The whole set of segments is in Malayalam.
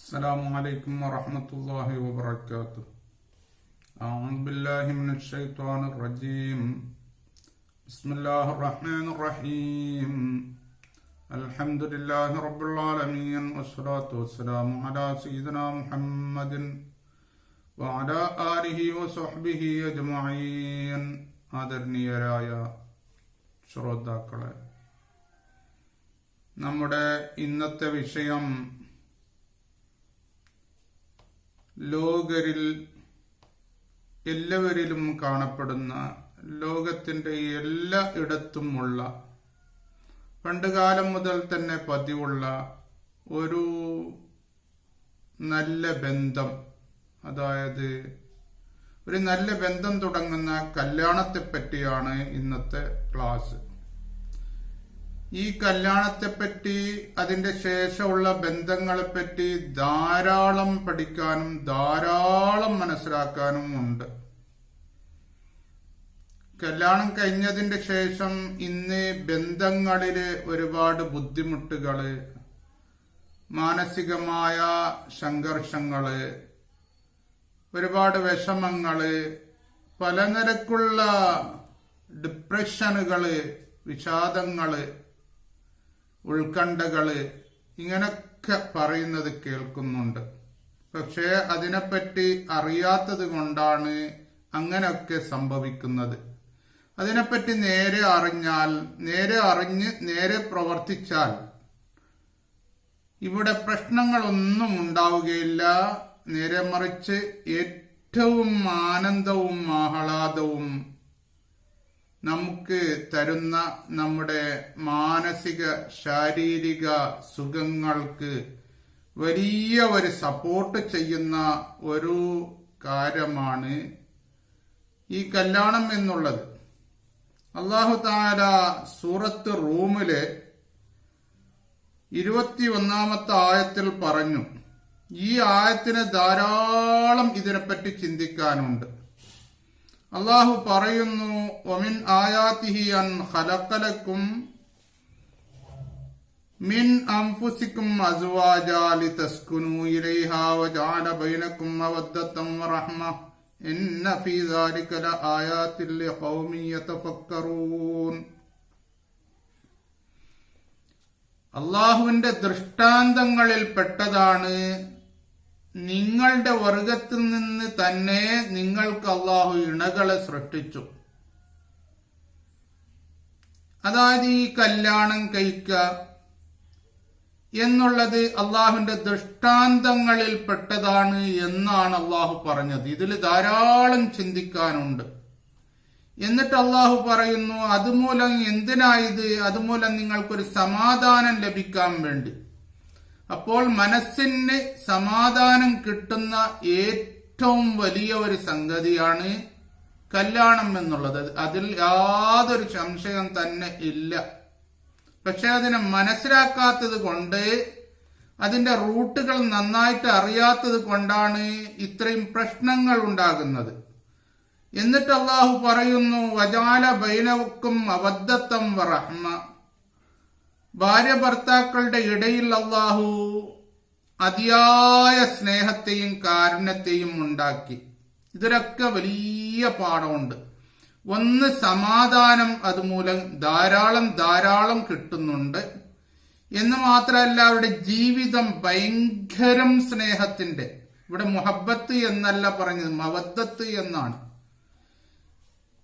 السلام عليكم ورحمة الله وبركاته. أعوذ بالله من الشيطان الرجيم. بسم الله الرحمن الرحيم. الحمد لله رب العالمين والصلاة والسلام على سيدنا محمد وعلى آله وصحبه أجمعين. ആദരണീയരായ ശ്രോതാക്കളെ, നമ്മുടെ ഇന്നത്തെ വിഷയം ലോകരിൽ എല്ലാവരിലും കാണപ്പെടുന്ന, ലോകത്തിന്റെ എല്ലാ ഇടത്തുമുള്ള, പണ്ടുകാലം മുതൽ തന്നെ പതിവുള്ള ഒരു നല്ല ബന്ധം, അതായത് ഒരു നല്ല ബന്ധം തുടങ്ങുന്ന കല്യാണത്തെ പറ്റിയാണ് ഇന്നത്തെ ക്ലാസ്. ഈ കല്യാണത്തെപ്പറ്റി, അതിന്റെ ശേഷമുള്ള ബന്ധങ്ങളെപ്പറ്റി ധാരാളം പഠിക്കാനും ധാരാളം മനസ്സിലാക്കാനും ഉണ്ട്. കല്യാണം കഴിഞ്ഞതിന്റെ ശേഷം ഇന്ന് ബന്ധങ്ങളില് ഒരുപാട് ബുദ്ധിമുട്ടുകള്, മാനസികമായ സംഘർഷങ്ങള്, ഒരുപാട് വിഷമങ്ങള്, പല നിരക്കുള്ള ഡിപ്രഷനുകള്, വിഷാദങ്ങള്, ഉത്കണ്ഠകള്, ഇങ്ങനൊക്കെ പറയുന്നത് കേൾക്കുന്നുണ്ട്. പക്ഷേ അതിനെപ്പറ്റി അറിയാത്തത് കൊണ്ടാണ് അങ്ങനെയൊക്കെ സംഭവിക്കുന്നത്. അതിനെപ്പറ്റി നേരെ അറിഞ്ഞാൽ, നേരെ അറിഞ്ഞ് നേരെ പ്രവർത്തിച്ചാൽ ഇവിടെ പ്രശ്നങ്ങളൊന്നും ഉണ്ടാവുകയില്ല. നേരെ മറിച്ച് ഏറ്റവും ആനന്ദവും ആഹ്ലാദവും നമുക്ക് തരുന്ന, നമ്മുടെ മാനസിക ശാരീരിക സുഖങ്ങൾക്ക് വലിയ ഒരു സപ്പോർട്ട് ചെയ്യുന്ന ഒരു കാര്യമാണ് ഈ കല്യാണം എന്നുള്ളത്. അല്ലാഹു തആല സൂറത്ത് റൂമിലെ 21-ാമത്തെ ആയത്തിൽ പറഞ്ഞു. ഈ ആയത്തിന് ധാരാളം ഇതിനെപ്പറ്റി ചിന്തിക്കാനുണ്ട്. അല്ലാഹു പറയുന്നു, വമിൻ ആയാതിഹി അൻ ഖലഖലകും മിൻ അൻഫുസികും അസ്വാജാ ലിതസ്കുനൂ ഇലൈഹാ വജഅല ബൈനകും മവദ്ദതൻ വറഹ്മ ഇന്ന ഫീ ദാലിക ലആയാതിൻ ലിഖൗമിൻ യതഫക്കറൂൻ. അല്ലാഹുവിന്റെ ദൃഷ്ടാന്തങ്ങളിൽ പെട്ടതാണ് നിങ്ങളുടെ വർഗത്തിൽ നിന്ന് തന്നെ നിങ്ങൾക്ക് അല്ലാഹു ഇണകളെ സൃഷ്ടിച്ചു. അതായത് ഈ കല്യാണം കഴിക്കുക എന്നുള്ളത് അല്ലാഹുവിന്റെ ദൃഷ്ടാന്തങ്ങളിൽ പെട്ടതാണ് എന്നാണ് അല്ലാഹു പറഞ്ഞത്. ഇതിൽ ധാരാളം ചിന്തിക്കാനുണ്ട്. എന്നിട്ട് അല്ലാഹു പറയുന്നു, അതുമൂലം എന്തിനായത്? അതുമൂലം നിങ്ങൾക്കൊരു സമാധാനം ലഭിക്കാൻ വേണ്ടി. അപ്പോൾ മനസ്സിന് സമാധാനം കിട്ടുന്ന ഏറ്റവും വലിയ ഒരു സംഗതിയാണ് കല്യാണം എന്നുള്ളത്. അതിൽ യാതൊരു സംശയം തന്നെ ഇല്ല. പക്ഷെ അതിനെ മനസ്സിലാക്കാത്തത് കൊണ്ട്, അതിന്റെ റൂട്ടുകൾ നന്നായിട്ട് അറിയാത്തത് കൊണ്ടാണ് ഇത്രയും പ്രശ്നങ്ങൾ ഉണ്ടാകുന്നത്. എന്നിട്ട് അല്ലാഹു പറയുന്നു, വജഅല ബൈനകും മവദ്ദതൻ വറഹ്മ. ഭാര്യ ഭർത്താക്കളുടെ ഇടയിൽ അല്ലാഹു അതിയായ സ്നേഹത്തെയും കാരുണ്യത്തെയും ഉണ്ടാക്കി. ഇതിലൊക്കെ വലിയ പാഠമുണ്ട്. ഒന്ന്, സമാധാനം അതുമൂലം ധാരാളം കിട്ടുന്നുണ്ട് എന്ന് മാത്രമല്ല, അവരുടെ ജീവിതം ഭയങ്കരം സ്നേഹത്തിന്റെ, ഇവിടെ മുഹബ്ബത്ത് എന്നല്ല പറഞ്ഞത്, മവദ്ദത്ത് എന്നാണ്.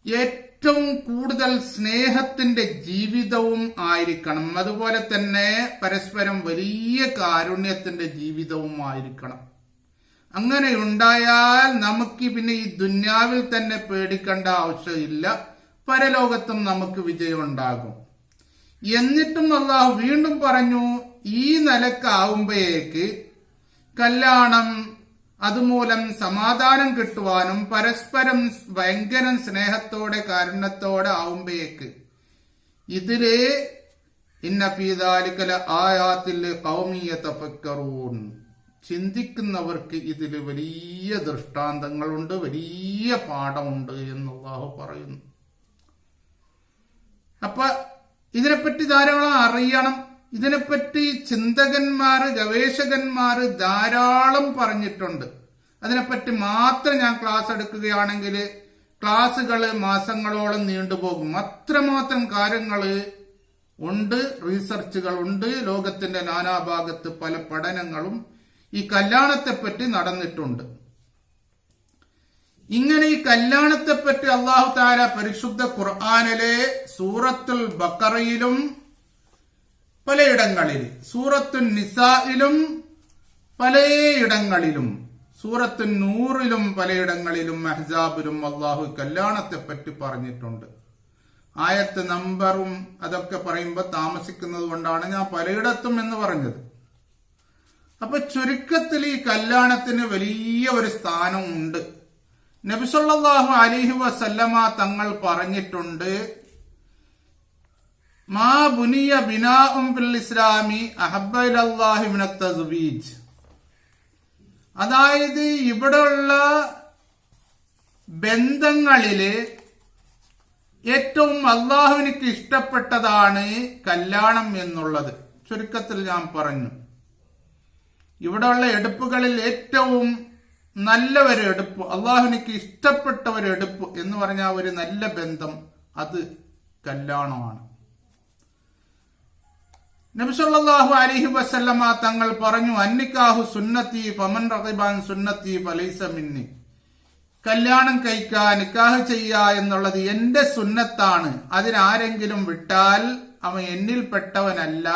ഏറ്റവും കൂടുതൽ സ്നേഹത്തിന്റെ ജീവിതവും ആയിരിക്കണം. അതുപോലെ തന്നെ പരസ്പരം വലിയ കാരുണ്യത്തിന്റെ ജീവിതവും ആയിരിക്കണം. അങ്ങനെ ഉണ്ടായാൽ നമുക്ക് പിന്നെ ഈ ദുന്യാവിൽ തന്നെ പേടിക്കേണ്ട ആവശ്യമില്ല, പരലോകത്തും നമുക്ക് വിജയം ഉണ്ടാകും. എന്നിട്ടും അല്ലാഹു വീണ്ടും പറഞ്ഞു, ഈ നിലക്കാവുമ്പോഴേക്ക് കല്യാണം അതുമൂലം സമാധാനം കിട്ടുവാനും പരസ്പരം ഭയങ്കര സ്നേഹത്തോടെ കാരുണ്യത്തോടെ ആവുമ്പോഴേക്ക് ഇതില് ഇന്ന ഫീ ദാലിക ലആയാതിൻ ലിഖൗമിൻ യതഫക്കറൂൻ, ചിന്തിക്കുന്നവർക്ക് ഇതിൽ വലിയ ദൃഷ്ടാന്തങ്ങളുണ്ട്, വലിയ പാഠമുണ്ട് എന്ന് അല്ലാഹു പറയുന്നു. അപ്പൊ ഇതിനെപ്പറ്റി ധാരാളം അറിയണം. ഇതിനെപ്പറ്റി ചിന്തകന്മാര്, ഗവേഷകന്മാര് ധാരാളം പറഞ്ഞിട്ടുണ്ട്. അതിനെപ്പറ്റി മാത്രം ഞാൻ ക്ലാസ് എടുക്കുകയാണെങ്കിൽ ക്ലാസ്സുകൾ മാസങ്ങളോളം നീണ്ടുപോകും. അത്രമാത്രം കാര്യങ്ങള് ഉണ്ട്, റീസർച്ചുകൾ ഉണ്ട്. ലോകത്തിന്റെ നാനാഭാഗത്ത് പല പഠനങ്ങളും ഈ കല്യാണത്തെപ്പറ്റി നടന്നിട്ടുണ്ട്. ഇങ്ങനെ ഈ കല്യാണത്തെപ്പറ്റി അല്ലാഹു തആല പരിശുദ്ധ ഖുർആനിലെ സൂറത്തുൽ ബഖറയിലും പലയിടങ്ങളിൽ, സൂറത്തുൻ നിസായിലും പലയിടങ്ങളിലും, സൂറത്തുൻ നൂറിലും പലയിടങ്ങളിലും, അഹ്സാബിലും അല്ലാഹു കല്യാണത്തെപ്പറ്റി പറഞ്ഞിട്ടുണ്ട്. ആയത്ത് നമ്പറും അതൊക്കെ പറയുമ്പോൾ താമസിക്കുന്നത് കൊണ്ടാണ് ഞാൻ പലയിടത്തും എന്ന് പറഞ്ഞത്. അപ്പൊ ചുരുക്കത്തിൽ ഈ കല്യാണത്തിന് വലിയ ഒരു സ്ഥാനം ഉണ്ട്. നബി സല്ലല്ലാഹു അലൈഹി വസല്ലമ തങ്ങൾ പറഞ്ഞിട്ടുണ്ട്, മാ ബുനിയ ബിനാഉം ഫിൽ ഇസ്ലാമി അഹബ്ബ ഇലല്ലാഹി മിനത് തസ്വീജ്. അതായത് ഇവിടെയുള്ള ബന്ധങ്ങളില് ഏറ്റവും അള്ളാഹുവിനിക്ക് ഇഷ്ടപ്പെട്ടതാണ് കല്യാണം എന്നുള്ളത്. ചുരുക്കത്തിൽ ഞാൻ പറഞ്ഞു, ഇവിടെയുള്ള എടുപ്പുകളിൽ ഏറ്റവും നല്ല ഒരു എടുപ്പ്, അള്ളാഹുവിനിക്ക് ഇഷ്ടപ്പെട്ട ഒരു എടുപ്പ് എന്ന് പറഞ്ഞാൽ ഒരു നല്ല ബന്ധം, അത് കല്യാണമാണ്. നബി സല്ലല്ലാഹു അലൈഹി വസല്ലമ തങ്ങൾ പറഞ്ഞു, അന്നിക്കാഹു സുന്നത്തി ഫമൻ റഗിബാൻ സുന്നത്തി ഫലൈസ മിന്നി. കല്യാണം കഴിക്കുക, നിക്കാഹ് ചെയ്യുക എന്നുള്ളത് എന്റെ സുന്നത്താണ്, അതിനാരെങ്കിലും വിട്ടാൽ അവൻ എന്നിൽപ്പെട്ടവനല്ല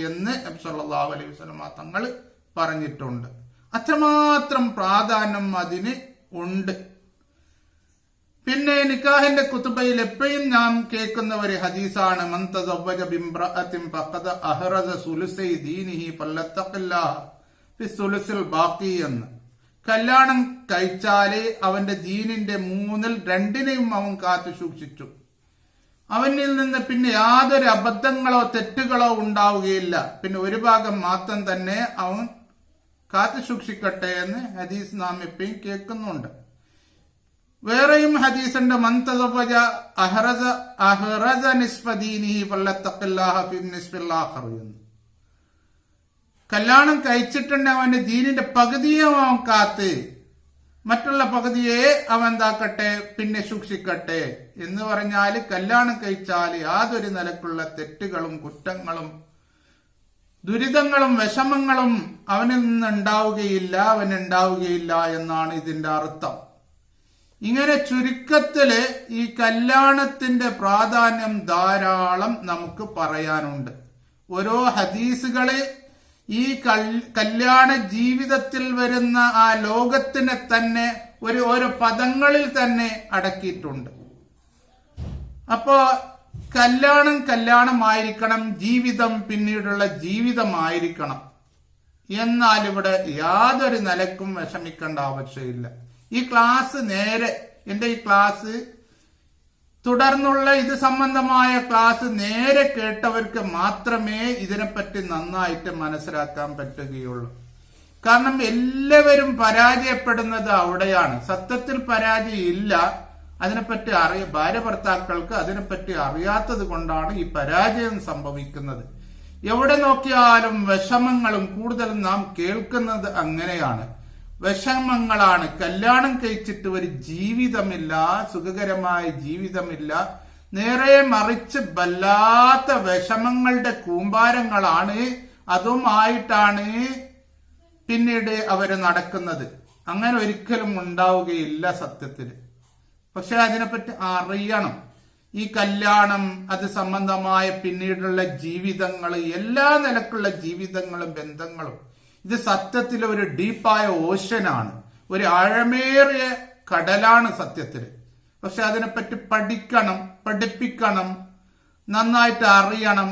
എന്ന് നബി സല്ലല്ലാഹു അലൈഹി വസല്ലമ തങ്ങൾ പറഞ്ഞിട്ടുണ്ട്. അത്രമാത്രം പ്രാധാന്യം അതിന് ഉണ്ട്. പിന്നെ നിക്കാഹിന്റെ കുതുബയിൽ എപ്പോഴും നാം കേൾക്കുന്ന ഒരു ഹദീസാണ്, മൻ തസവ്വജ ബിംറഅത്തിൻ ഫഖദ അഹ്റസ സുലുസൈ ദീനിഹി ഫല്ലത്തഖില്ലാഹ ഫിസ്സുലുസിൽ ബാഖി എന്ന്. കല്യാണം കഴിച്ചാല് അവന്റെ ദീനിന്റെ മൂന്നിൽ രണ്ടിനെയും അവൻ കാത്തു സൂക്ഷിച്ചു. അവനിൽ നിന്ന് പിന്നെ യാതൊരു അബദ്ധങ്ങളോ തെറ്റുകളോ ഉണ്ടാവുകയില്ല. പിന്നെ ഒരു ഭാഗം മാത്രം തന്നെ അവൻ കാത്തു സൂക്ഷിക്കട്ടെ എന്ന് ഹദീസ് നാം എപ്പോഴും കേൾക്കുന്നുണ്ട്. വേറെയും ഹദീസുണ്ട്, മൻ തസവ്വജ അഹ്റസ നിസ്ഫ ദീനിഹി ഫല്ലത്തഖില്ലാഹ ഫി നിസ്ഫിൽ ആഖിർ എന്ന്. കല്യാണം കഴിച്ചിട്ടുണ്ട് അവന്റെ ദീനിന്റെ പകുതിയെ അവൻ കാത്ത് മറ്റുള്ള പകുതിയെ അവൻ എന്താക്കട്ടെ, പിന്നെ സൂക്ഷിക്കട്ടെ എന്ന് പറഞ്ഞാല് കല്യാണം കഴിച്ചാൽ യാതൊരു നിലക്കുള്ള തെറ്റുകളും കുറ്റങ്ങളും ദുരിതങ്ങളും വിഷമങ്ങളും അവനിൽ നിന്നുണ്ടാവുകയില്ല, അവനുണ്ടാവുകയില്ല എന്നാണ് ഇതിന്റെ അർത്ഥം. ഇങ്ങനെ ചുരുക്കത്തില് ഈ കല്യാണത്തിന്റെ പ്രാധാന്യം ധാരാളം നമുക്ക് പറയാനുണ്ട്. ഓരോ ഹദീസുകള് ഈ കല്യാണ ജീവിതത്തിൽ വരുന്ന ആ ലോകത്തിനെ തന്നെ ഓരോ പദങ്ങളിൽ തന്നെ അടക്കിയിട്ടുണ്ട്. അപ്പോ കല്യാണമായിരിക്കണം, ജീവിതം പിന്നീടുള്ള ജീവിതമായിരിക്കണം. എന്നാൽ ഇവിടെ യാതൊരു നിലക്കും വിഷമിക്കേണ്ട ആവശ്യമില്ല. ഈ ക്ലാസ് നേരെ എന്റെ ഈ ക്ലാസ് തുടർന്നുള്ള ഇത് സംബന്ധമായ ക്ലാസ് നേരെ കേട്ടവർക്ക് മാത്രമേ ഇതിനെപ്പറ്റി നന്നായിട്ട് മനസ്സിലാക്കാൻ പറ്റുകയുള്ളൂ. കാരണം എല്ലാവരും പരാജയപ്പെടുന്നത് അവിടെയാണ്. സത്യത്തിൽ പരാജയം ഇല്ല, അതിനെപ്പറ്റി ഭാര്യ ഭർത്താക്കൾക്ക് അതിനെപ്പറ്റി അറിയാത്തത് കൊണ്ടാണ് ഈ പരാജയം സംഭവിക്കുന്നത്. എവിടെ നോക്കിയാലും വിഷമങ്ങളും കൂടുതലും നാം കേൾക്കുന്നത് അങ്ങനെയാണ്. വിഷമങ്ങളാണ്. കല്യാണം കഴിച്ചിട്ട് ഒരു ജീവിതമില്ല, സുഖകരമായ ജീവിതമില്ല, നേരെ മറിച്ച് വല്ലാത്ത വിഷമങ്ങളുടെ കൂമ്പാരങ്ങളാണ്. അതുമായിട്ടാണ് പിന്നീട് അവര് നടക്കുന്നത്. അങ്ങനെ ഒരിക്കലും ഉണ്ടാവുകയില്ല സത്യത്തിൽ. പക്ഷെ അതിനെപ്പറ്റി അറിയണം. ഈ കല്യാണം, അത് സംബന്ധമായ പിന്നീടുള്ള ജീവിതങ്ങൾ, എല്ലാ നിലക്കുള്ള ജീവിതങ്ങളും ബന്ധങ്ങളും, ഇത് സത്യത്തിൽ ഒരു ഡീപ്പായ ഓഷനാണ്, ഒരു ആഴമേറിയ കടലാണ് സത്യത്തിൽ. പക്ഷെ അതിനെപ്പറ്റി പഠിക്കണം, പഠിപ്പിക്കണം, നന്നായിട്ട് അറിയണം.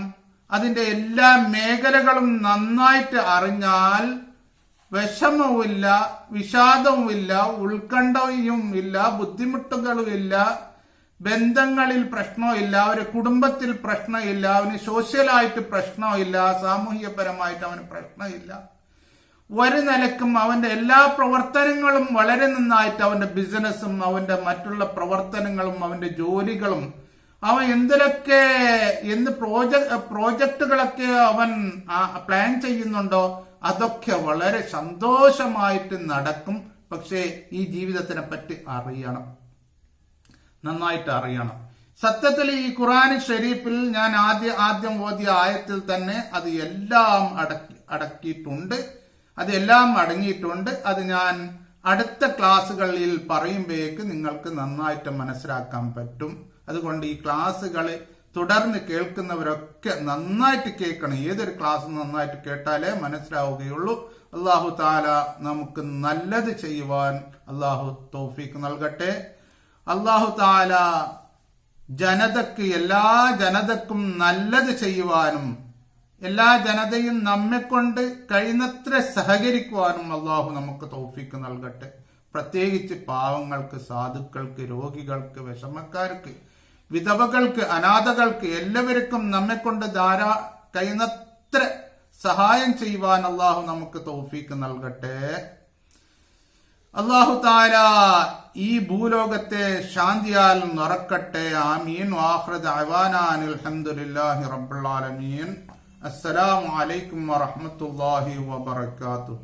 അതിന്റെ എല്ലാ മേഖലകളും നന്നായിട്ട് അറിഞ്ഞാൽ വിഷമവുമില്ല, വിഷാദവുമില്ല, ഉത്കണ്ഠയും ഇല്ല, ബുദ്ധിമുട്ടുകളും ഇല്ല, ബന്ധങ്ങളിൽ പ്രശ്നമില്ല, ഒരു കുടുംബത്തിൽ പ്രശ്നമില്ല, അവന് സോഷ്യലായിട്ട് പ്രശ്നമില്ല, സാമൂഹികപരമായിട്ട് അവന് പ്രശ്നമില്ല. ഒരു നിലക്കും അവന്റെ എല്ലാ പ്രവർത്തനങ്ങളും വളരെ നന്നായിട്ട്, അവന്റെ ബിസിനസ്സും അവന്റെ മറ്റുള്ള പ്രവർത്തനങ്ങളും അവന്റെ ജോലികളും അവൻ എന്ത് പ്രോജക്റ്റുകളൊക്കെ അവൻ പ്ലാൻ ചെയ്യുന്നുണ്ടോ അതൊക്കെ വളരെ സന്തോഷമായിട്ട് നടക്കും. പക്ഷേ ഈ ജീവിതത്തിനെ പറ്റി അറിയണം, നന്നായിട്ട് അറിയണം. സത്യത്തിൽ ഈ ഖുർആൻ ഷരീഫിൽ ഞാൻ ആദ്യം ഓതിയ ആയത്തിൽ തന്നെ അത് എല്ലാം അടക്കിയിട്ടുണ്ട്, അതെല്ലാം അടങ്ങിയിട്ടുണ്ട്. അത് ഞാൻ അടുത്ത ക്ലാസ്സുകളിൽ പറയുമ്പോഴേക്ക് നിങ്ങൾക്ക് നന്നായിട്ട് മനസ്സിലാക്കാൻ പറ്റും. അതുകൊണ്ട് ഈ ക്ലാസ്സുകൾ തുടർന്ന് കേൾക്കുന്നവരൊക്കെ നന്നായിട്ട് കേൾക്കണം. ഏതൊരു ക്ലാസ് നന്നായിട്ട് കേട്ടാലേ മനസ്സിലാവുകയുള്ളൂ. അല്ലാഹു തആല നമുക്ക് നല്ലത് ചെയ്യുവാൻ അല്ലാഹു തൗഫീഖ് നൽകട്ടെ. അല്ലാഹു തആല എല്ലാ ജനതക്കും നല്ലത് ചെയ്യുവാനും എല്ലാ ജനതയും നമ്മെക്കൊണ്ട് കഴിയുന്നത്ര സഹകരിക്കുവാനും അല്ലാഹു നമുക്ക് തൗഫീഖ് നൽകട്ടെ. പ്രത്യേകിച്ച് പാവങ്ങൾക്ക്, സാധുക്കൾക്ക്, രോഗികൾക്ക്, വിഷമക്കാർക്ക്, വിധവകൾക്ക്, അനാഥകൾക്ക് എല്ലാവർക്കും നമ്മെക്കൊണ്ട് കഴിയുന്നത്ര സഹായം ചെയ്യുവാൻ അല്ലാഹു നമുക്ക് തൗഫീഖ് നൽകട്ടെ. അല്ലാഹു തആല ഈ ഭൂലോകത്തെ ശാന്തിയാൽ നിറക്കട്ടെ. ആമീൻ. വആഖിറു ദഅവാനാ അനിൽ ഹംദുലില്ലാഹി റബ്ബിൽ ആലമീൻ. അസ്സലാമു അലൈക്കും വറഹ്മത്തുള്ളാഹി വബറകാതുഹു.